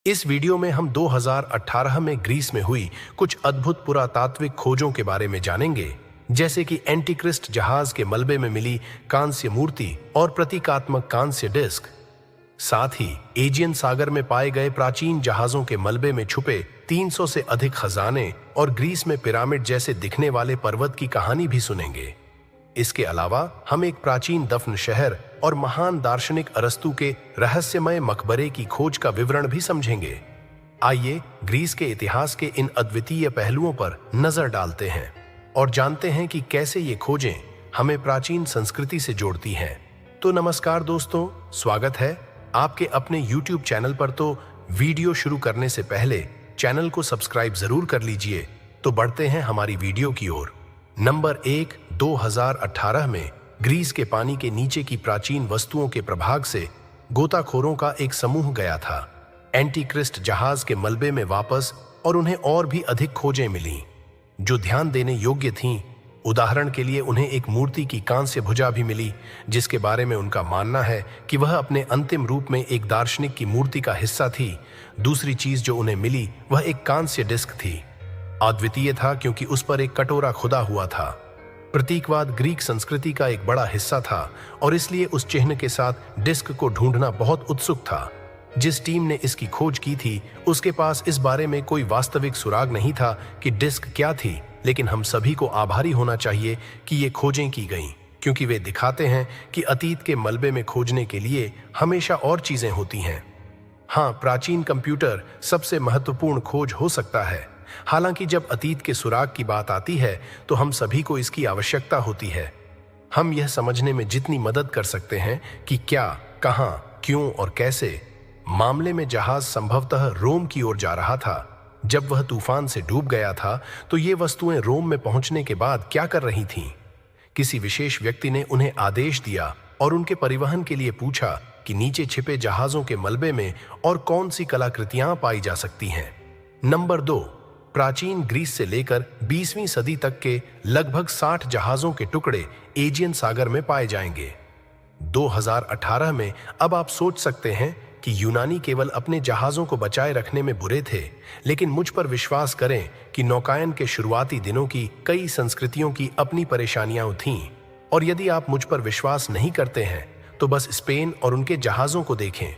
इस वीडियो में हम 2018 में ग्रीस में हुई कुछ अद्भुत पुरातात्विक खोजों के बारे में जानेंगे, जैसे कि एंटीक्रिस्ट जहाज के मलबे में मिली कांस्य मूर्ति और प्रतीकात्मक कांस्य डिस्क। साथ ही एजियन सागर में पाए गए प्राचीन जहाजों के मलबे में छुपे 300 से अधिक खजाने और ग्रीस में पिरामिड जैसे दिखने वाले पर्वत की कहानी भी सुनेंगे। इसके अलावा हम एक प्राचीन दफन शहर और महान दार्शनिक अरस्तु के रहस्यमय मकबरे की खोज का विवरण भी समझेंगे। आइए ग्रीस के इतिहास के इन अद्वितीय पहलुओं पर नजर डालते हैं और जानते हैं कि कैसे ये खोजें हमें प्राचीन संस्कृति से जोड़ती हैं। तो नमस्कार दोस्तों, स्वागत है आपके अपने YouTube चैनल पर। तो वीडियो शुरू करने से पहले चैनल को सब्सक्राइब जरूर कर लीजिए। तो बढ़ते हैं हमारी वीडियो की ओर। नंबर 1, 2018 में ग्रीस के पानी के नीचे की प्राचीन वस्तुओं के प्रभाग से गोताखोरों का एक समूह गया था एंटीक्रिस्ट जहाज के मलबे में वापस, और उन्हें और भी अधिक खोजें मिलीं जो ध्यान देने योग्य थीं। उदाहरण के लिए उन्हें एक मूर्ति की कांस्य भुजा भी मिली, जिसके बारे में उनका मानना है कि वह अपने अंतिम रूप में एक दार्शनिक की मूर्ति का हिस्सा थी। दूसरी चीज जो उन्हें मिली वह एक कांस्य डिस्क थी। अद्वितीय था क्योंकि उस पर एक कटोरा खुदा हुआ था। प्रतीकवाद ग्रीक संस्कृति का एक बड़ा हिस्सा था और इसलिए उस चिन्ह के साथ डिस्क को ढूंढना बहुत उत्सुक था। जिस टीम ने इसकी खोज की थी उसके पास इस बारे में कोई वास्तविक सुराग नहीं था कि डिस्क क्या थी, लेकिन हम सभी को आभारी होना चाहिए कि ये खोजें की गईं, क्योंकि वे दिखाते हैं कि अतीत के मलबे में खोजने के लिए हमेशा और चीजें होती हैं। हाँ, प्राचीन कंप्यूटर सबसे महत्वपूर्ण खोज हो सकता है। हालांकि जब अतीत के सुराग की बात आती है तो हम सभी को इसकी आवश्यकता होती है। हम यह समझने में जितनी मदद कर सकते हैं कि क्या, कहां, क्यों और कैसे। मामले में जहाज संभवतः रोम की ओर जा रहा था। जब वह तूफान से डूब गया था तो ये वस्तुएं रोम में पहुंचने के बाद क्या कर रही थीं? किसी विशेष व्यक्ति ने उन्हें आदेश दिया और उनके परिवहन के लिए पूछा कि नीचे छिपे जहाजों के मलबे में और कौन सी कलाकृतियां पाई जा सकती हैं। नंबर 2, प्राचीन ग्रीस से लेकर 20वीं सदी तक के लगभग 60 जहाजों के टुकड़े एजियन सागर में पाए जाएंगे। 2018 में अब आप सोच सकते हैं कि यूनानी केवल अपने जहाजों को बचाए रखने में बुरे थे, लेकिन मुझ पर विश्वास करें कि नौकायन के शुरुआती दिनों की कई संस्कृतियों की अपनी परेशानियां थीं। और यदि आप मुझ पर विश्वास नहीं करते हैं तो बस स्पेन और उनके जहाजों को देखें।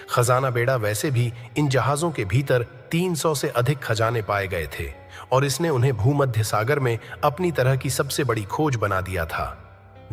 खजाना बेड़ा वैसे भी इन जहाजों के भीतर 300 से अधिक खजाने पाए गए थे और इसने उन्हें भूमध्य सागर में अपनी तरह की सबसे बड़ी खोज बना दिया था।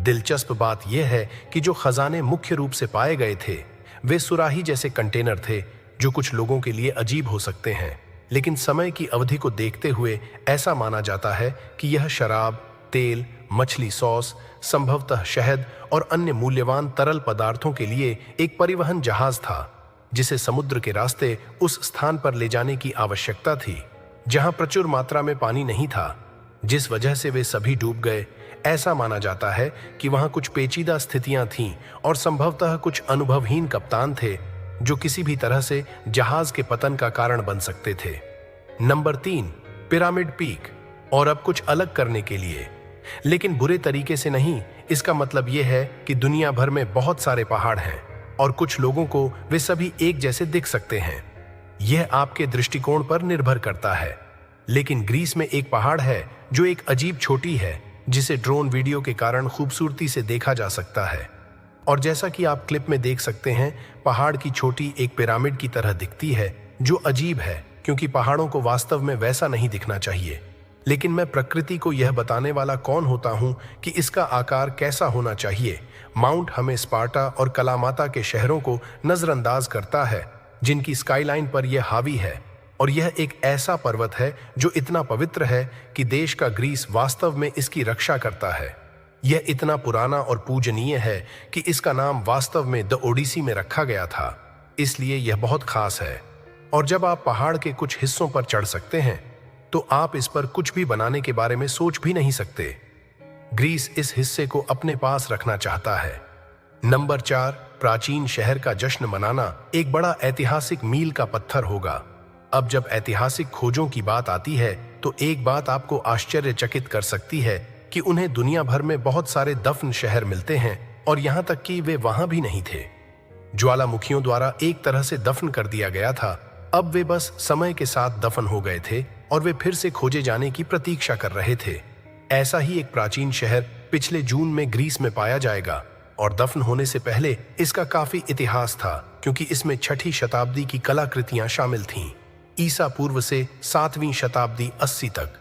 दिलचस्प बात यह है कि जो खजाने मुख्य रूप से पाए गए थे वे सुराही जैसे कंटेनर थे, जो कुछ लोगों के लिए अजीब हो सकते हैं, लेकिन समय की अवधि को देखते हुए ऐसा माना जाता है कि यह शराब, तेल, मछली सॉस, संभवतः शहद और अन्य मूल्यवान तरल पदार्थों के लिए एक परिवहन जहाज था, जिसे समुद्र के रास्ते उस स्थान पर ले जाने की आवश्यकता थी जहां प्रचुर मात्रा में पानी नहीं था, जिस वजह से वे सभी डूब गए। ऐसा माना जाता है कि वहां कुछ पेचीदा स्थितियां थीं और संभवतः कुछ अनुभवहीन कप्तान थे जो किसी भी तरह से जहाज के पतन का कारण बन सकते थे। Number 3, pyramid peak. और अब कुछ अलग करने के लिए, लेकिन बुरे तरीके से नहीं। इसका मतलब यह है कि दुनिया भर में बहुत सारे पहाड़ हैं और कुछ लोगों को वे सभी एक जैसे दिख सकते हैं। यह आपके दृष्टिकोण पर निर्भर करता है, लेकिन ग्रीस में एक पहाड़ है जो एक अजीब छोटी है, जिसे ड्रोन वीडियो के कारण खूबसूरती से देखा जा सकता है। और जैसा कि आप क्लिप में देख सकते हैं, पहाड़ की चोटी एक पिरामिड की तरह दिखती है, जो अजीब है क्योंकि पहाड़ों को वास्तव में वैसा नहीं दिखना चाहिए। लेकिन मैं प्रकृति को यह बताने वाला कौन होता हूं कि इसका आकार कैसा होना चाहिए। माउंट हमें स्पार्टा और कलामाता के शहरों को नजरअंदाज करता है, जिनकी स्काईलाइन पर यह हावी है। और यह एक ऐसा पर्वत है जो इतना पवित्र है कि देश का ग्रीस वास्तव में इसकी रक्षा करता है। यह इतना पुराना और पूजनीय है कि इसका नाम वास्तव में द ओडिसी में रखा गया था, इसलिए यह बहुत खास है। और जब आप पहाड़ के कुछ हिस्सों पर चढ़ सकते हैं तो आप इस पर कुछ भी बनाने के बारे में सोच भी नहीं सकते। ग्रीस इस हिस्से को अपने पास रखना चाहता है। नंबर 4, प्राचीन शहर का जश्न मनाना एक बड़ा ऐतिहासिक मील का पत्थर होगा। अब जब ऐतिहासिक खोजों की बात आती है तो एक बात आपको आश्चर्यचकित कर सकती है कि उन्हें दुनिया भर में बहुत सारे दफन शहर मिलते हैं, और यहां तक कि वे वहां भी नहीं थे। ज्वालामुखियों द्वारा एक तरह से दफन कर दिया गया था। अब वे बस समय के साथ दफन हो गए थे और वे फिर से खोजे जाने की प्रतीक्षा कर रहे थे। ऐसा ही एक प्राचीन शहर पिछले जून में ग्रीस में पाया जाएगा और दफन होने से पहले इसका काफी इतिहास था, क्योंकि इसमें 6ठी शताब्दी की कलाकृतियां शामिल थीं, ईसा पूर्व से 7वीं शताब्दी 80 तक।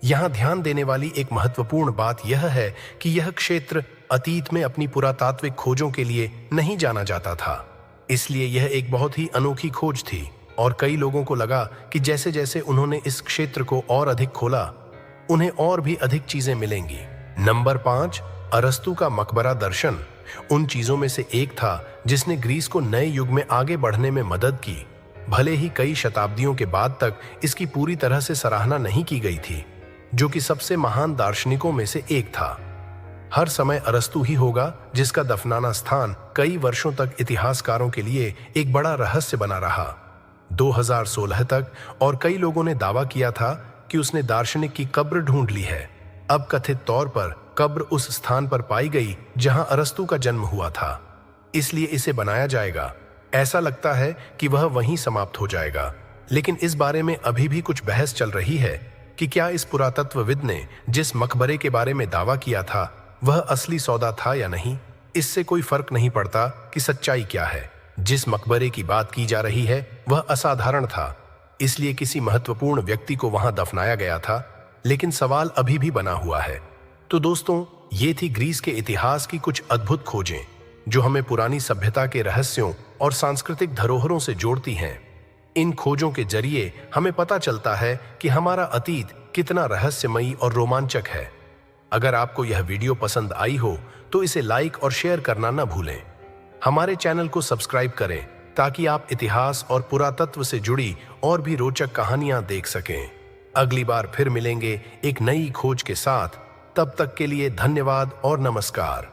यहाँ ध्यान देने वाली एक महत्वपूर्ण बात यह है कि यह क्षेत्र अतीत में अपनी पुरातात्विक खोजों के लिए नहीं जाना जाता था, इसलिए यह एक बहुत ही अनोखी खोज थी और कई लोगों को लगा कि जैसे जैसे उन्होंने इस क्षेत्र को और अधिक खोला, उन्हें और भी अधिक चीजें मिलेंगी। नंबर 5, अरस्तु का मकबरा दर्शन उन चीजों में से एक था जिसने ग्रीस को नए युग में आगे बढ़ने में मदद की। भले ही कई शताब्दियों के बाद तक इसकी पूरी तरह से सराहना नहीं की गई थी, जो कि सबसे महान दार्शनिकों में से एक था। हर समय अरस्तु ही होगा जिसका दफनाना स्थान कई वर्षों तक इतिहासकारों के लिए एक बड़ा रहस्य बना रहा, 2016 तक, और कई लोगों ने दावा किया था कि उसने दार्शनिक की कब्र ढूंढ ली है। अब कथित तौर पर कब्र उस स्थान पर पाई गई जहां अरस्तु का जन्म हुआ था, इसलिए इसे बनाया जाएगा। ऐसा लगता है कि वह वहीं समाप्त हो जाएगा, लेकिन इस बारे में अभी भी कुछ बहस चल रही है कि क्या इस पुरातत्वविद ने जिस मकबरे के बारे में दावा किया था वह असली सौदा था या नहीं। इससे कोई फर्क नहीं पड़ता कि सच्चाई क्या है। जिस मकबरे की बात की जा रही है वह असाधारण था, इसलिए किसी महत्वपूर्ण व्यक्ति को वहां दफनाया गया था, लेकिन सवाल अभी भी बना हुआ है। तो दोस्तों, ये थी ग्रीस के इतिहास की कुछ अद्भुत खोजें जो हमें पुरानी सभ्यता के रहस्यों और सांस्कृतिक धरोहरों से जोड़ती हैं। इन खोजों के जरिए हमें पता चलता है कि हमारा अतीत कितना रहस्यमयी और रोमांचक है। अगर आपको यह वीडियो पसंद आई हो तो इसे लाइक और शेयर करना न भूलें। हमारे चैनल को सब्सक्राइब करें ताकि आप इतिहास और पुरातत्व से जुड़ी और भी रोचक कहानियां देख सकें। अगली बार फिर मिलेंगे एक नई खोज के साथ। तब तक के लिए धन्यवाद और नमस्कार।